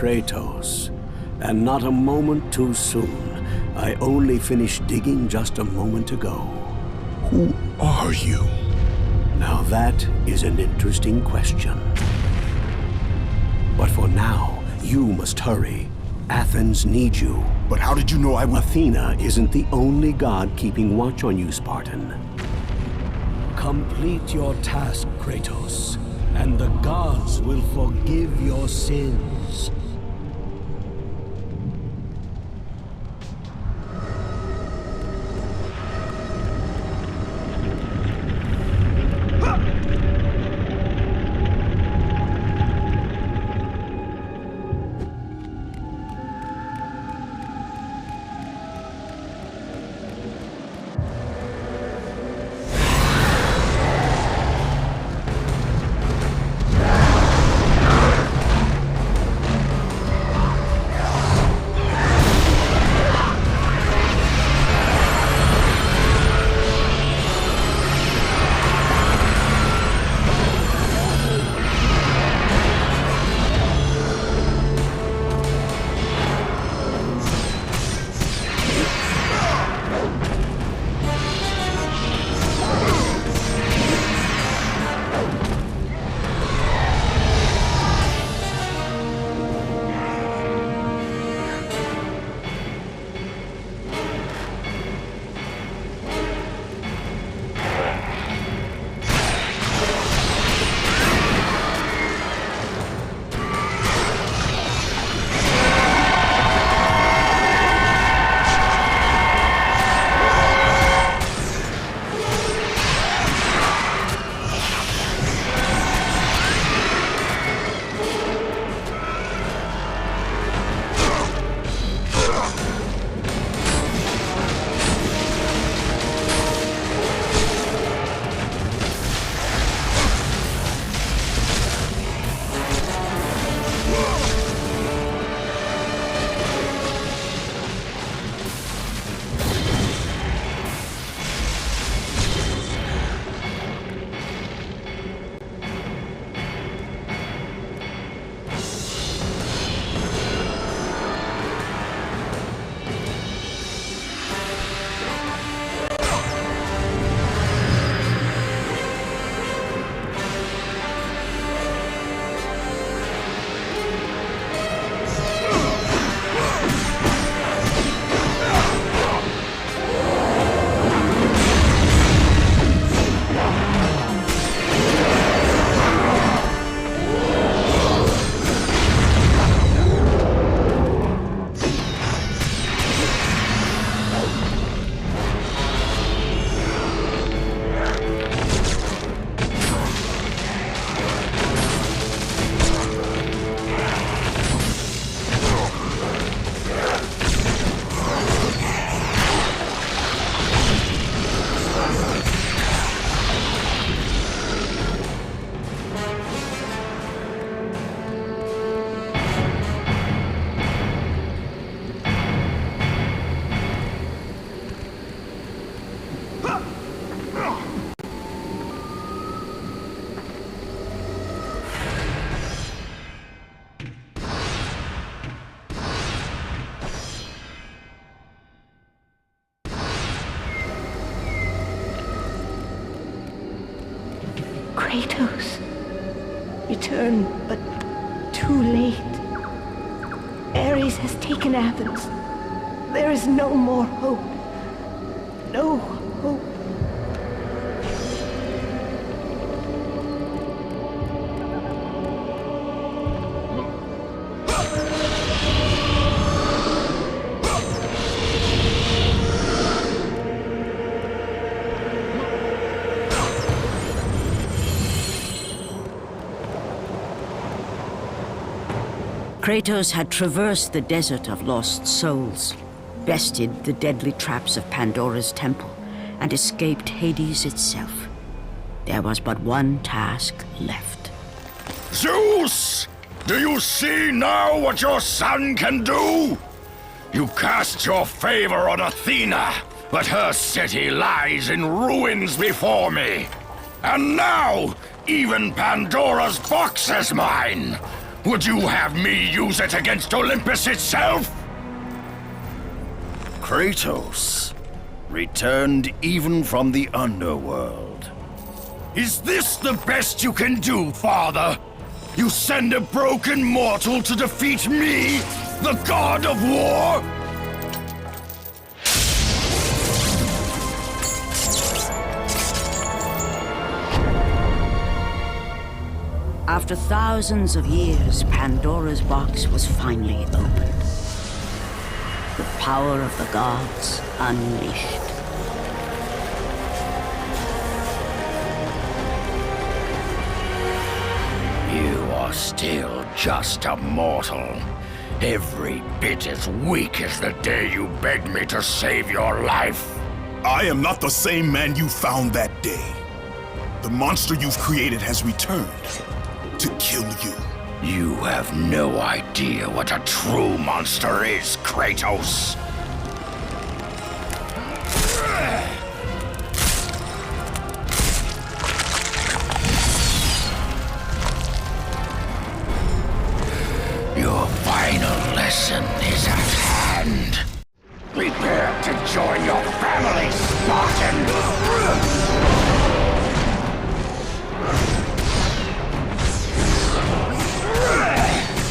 Kratos, and not a moment too soon. I only finished digging just a moment ago. Who are you? Now that is an interesting question. But for now, you must hurry. Athens needs you. But how did you know I would? Athena isn't the only god keeping watch on you, Spartan. Complete your task, Kratos, and the gods will forgive your sins. Kratos, return, but too late. Ares has taken Athens. There is no more hope. No hope. Kratos had traversed the desert of lost souls, bested the deadly traps of Pandora's temple, and escaped Hades itself. There was but one task left. Zeus! Do you see now what your son can do? You cast your favor on Athena, but her city lies in ruins before me. And now, even Pandora's box is mine. Would you have me use it against Olympus itself? Kratos, returned even from the underworld. Is this the best you can do, Father? You send a broken mortal to defeat me, the god of war? After thousands of years, Pandora's box was finally opened. The power of the gods unleashed. You are still just a mortal. Every bit as weak as the day you begged me to save your life. I am not the same man you found that day. The monster you've created has returned to kill you. You have no idea what a true monster is, Kratos. Your final lesson is at hand. Prepare to join your family, Spartan!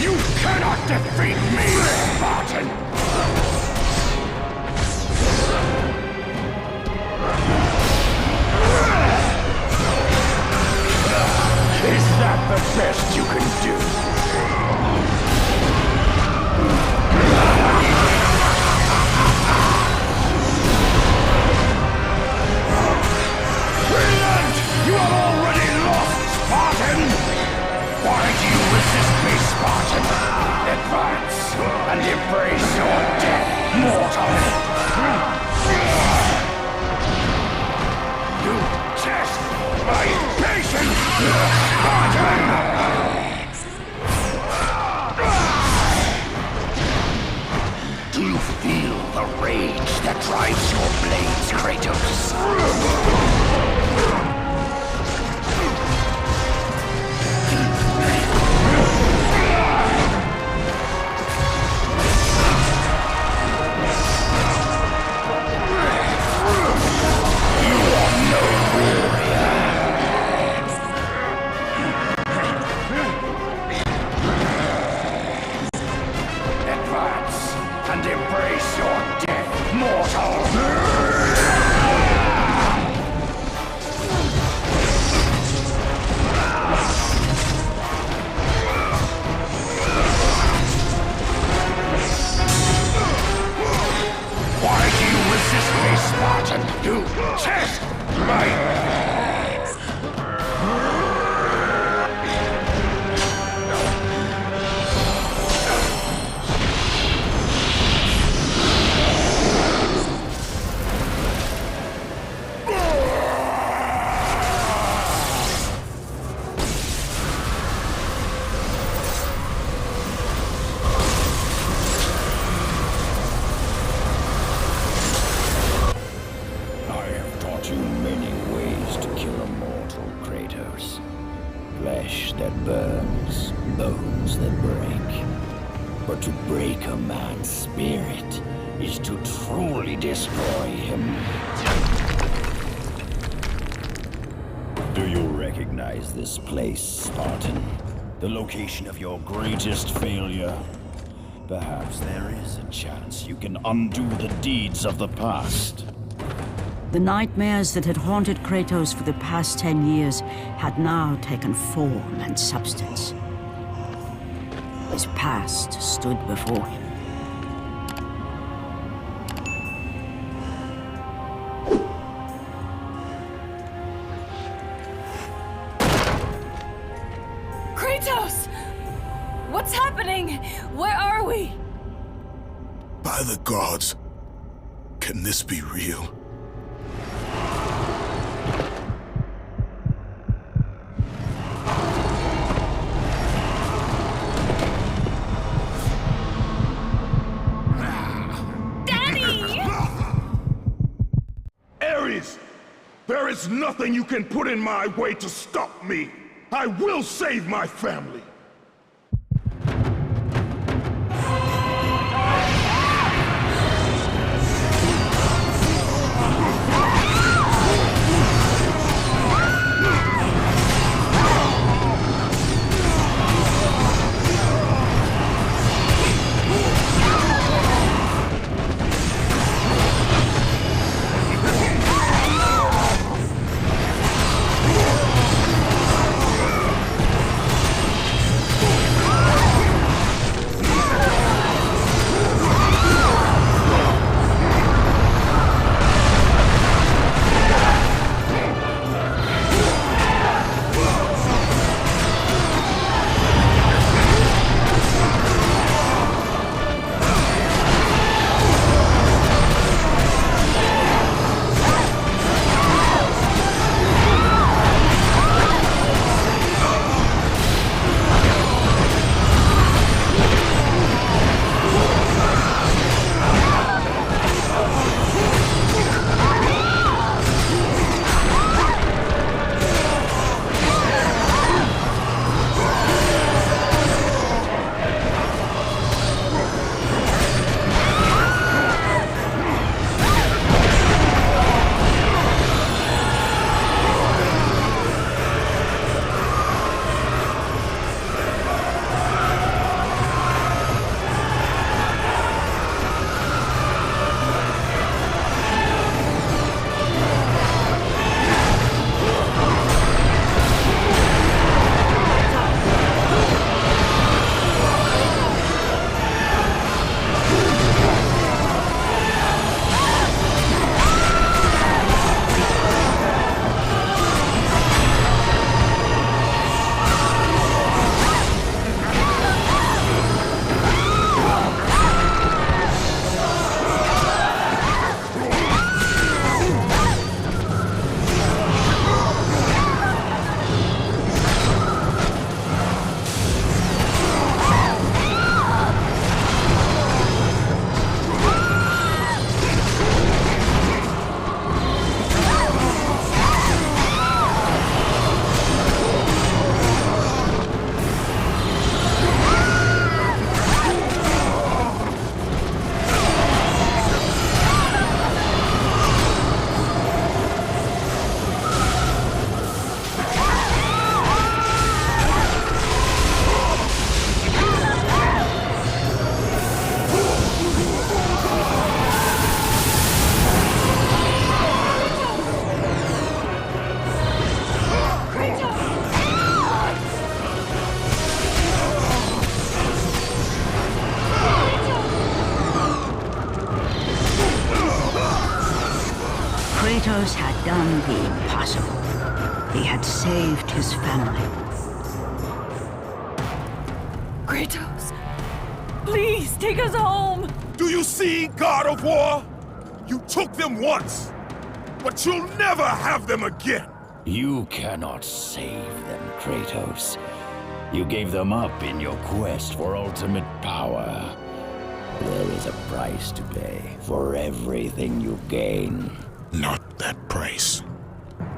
You cannot defeat me, Spartan! Is that the best you can do? Brilliant! You have already lost, Spartan! Why do you resist me, Spartan? Advance and embrace your death, mortal! You test my patience, Spartan! Do you feel the rage that drives your blades, Kratos? And embrace your death, mortal! Why do you resist me, Spartan? You test my... Flesh that burns, bones that break. But to break a man's spirit is to truly destroy him. Do you recognize this place, Spartan? The location of your greatest failure? Perhaps there is a chance you can undo the deeds of the past. The nightmares that had haunted Kratos for the past 10 years had now taken form and substance. His past stood before him. Kratos! What What's happening? Where are we? By the gods, can this be real? Ares! There is nothing you can put in my way to stop me! I will save my family! Kratos had done the impossible. He had saved his family. Kratos, please take us home. Do you see, God of War? You took them once, but you'll never have them again! You cannot save them, Kratos. You gave them up in your quest for ultimate power. There is a price to pay for everything you gain. Not that price.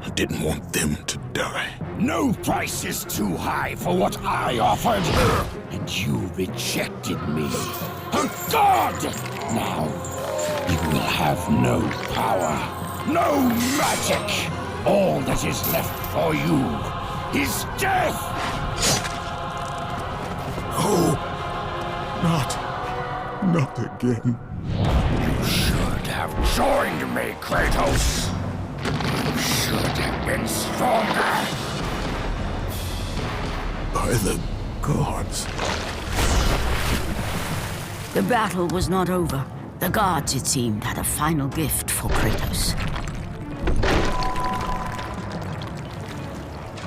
I didn't want them to die. No price is too high for what I offered, and you rejected me. A god! Now, you will have no power, no magic. All that is left for you is death! Oh, not again. You should have joined me, Kratos. You should have been stronger. By the gods. The battle was not over. The gods, it seemed, had a final gift for Kratos.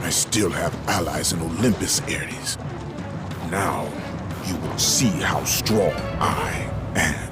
I still have allies in Olympus, Ares. Now, you will see how strong I am.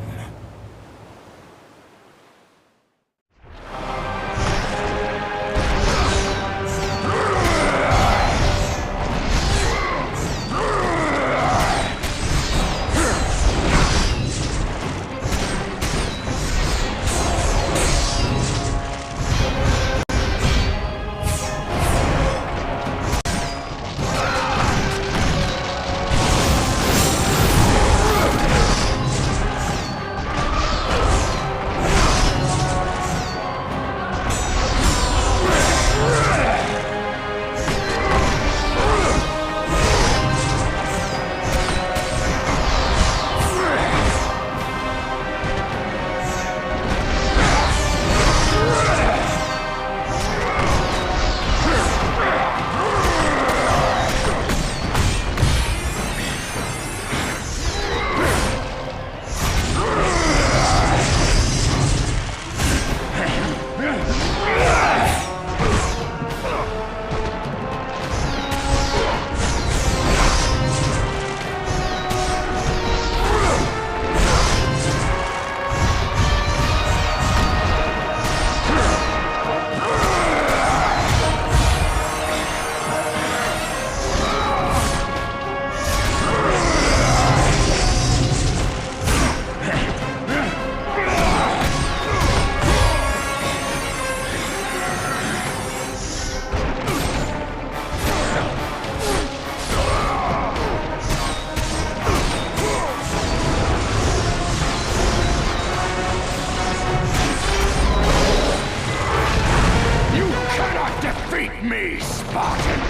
Me, Spartan!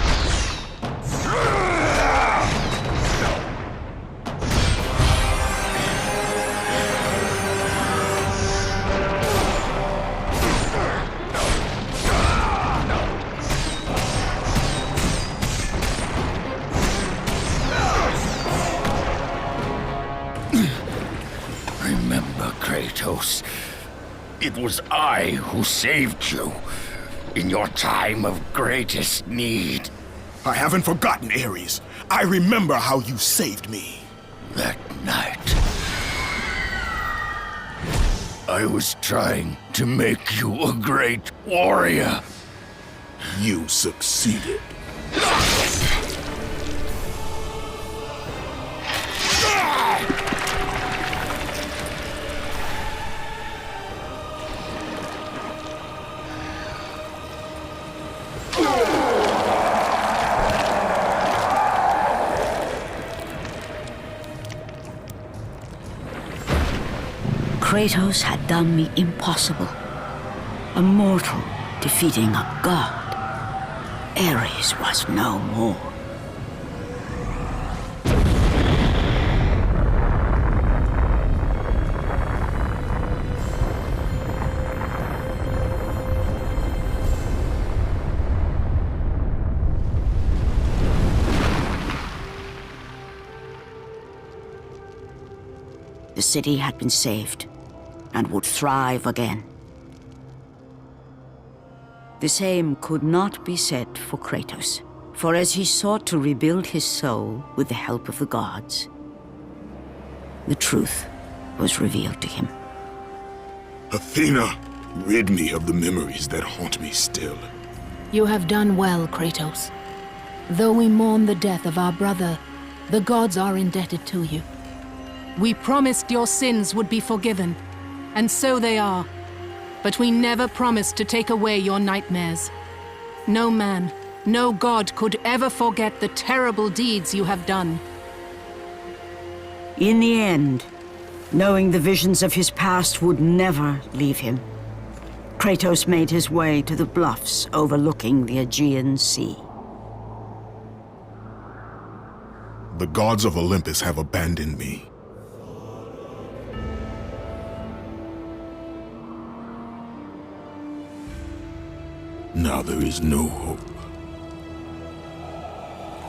Remember, Kratos. It was I who saved you. In your time of greatest need. I haven't forgotten, Ares. I remember how you saved me. That night, I was trying to make you a great warrior. You succeeded. Kratos had done me impossible. A mortal defeating a god. Ares was no more. The city had been saved and would thrive again. The same could not be said for Kratos, for as he sought to rebuild his soul with the help of the gods, the truth was revealed to him. Athena, rid me of the memories that haunt me still. You have done well, Kratos. Though we mourn the death of our brother, the gods are indebted to you. We promised your sins would be forgiven, and so they are. But we never promised to take away your nightmares. No man, no god could ever forget the terrible deeds you have done. In the end, knowing the visions of his past would never leave him, Kratos made his way to the bluffs overlooking the Aegean Sea. The gods of Olympus have abandoned me. Now there is no hope.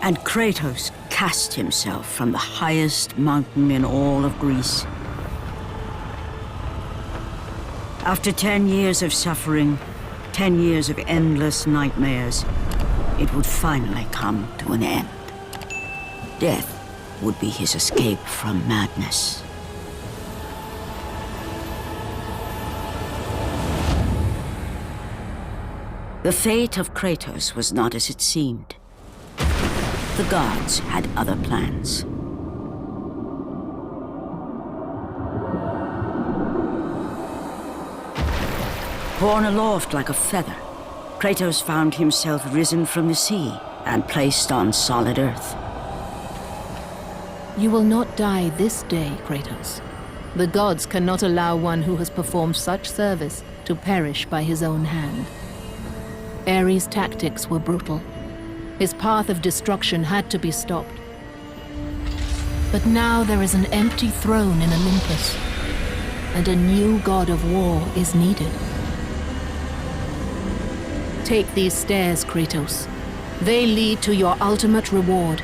And Kratos cast himself from the highest mountain in all of Greece. After 10 years of suffering, 10 years of endless nightmares, it would finally come to an end. Death would be his escape from madness. The fate of Kratos was not as it seemed. The gods had other plans. Borne aloft like a feather, Kratos found himself risen from the sea and placed on solid earth. You will not die this day, Kratos. The gods cannot allow one who has performed such service to perish by his own hand. Ares' tactics were brutal. His path of destruction had to be stopped. But now there is an empty throne in Olympus, and a new god of war is needed. Take these stairs, Kratos. They lead to your ultimate reward.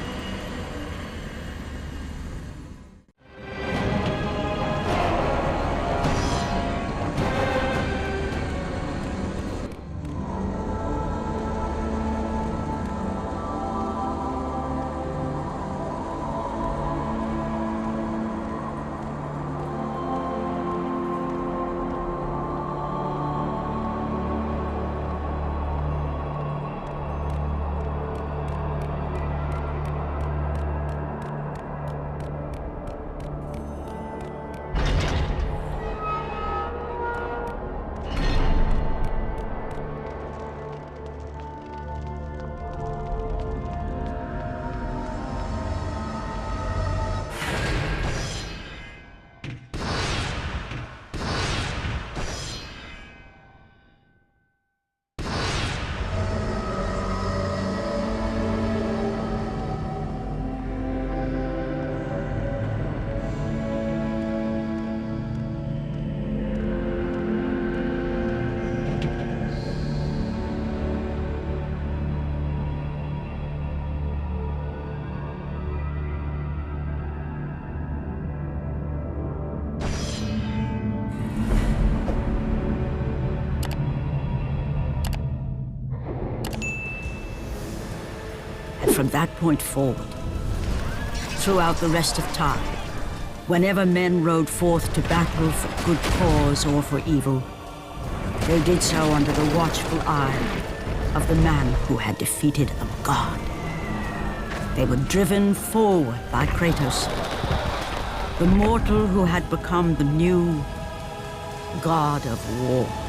From that point forward, throughout the rest of time, whenever men rode forth to battle for good cause or for evil, they did so under the watchful eye of the man who had defeated a god. They were driven forward by Kratos, the mortal who had become the new god of war.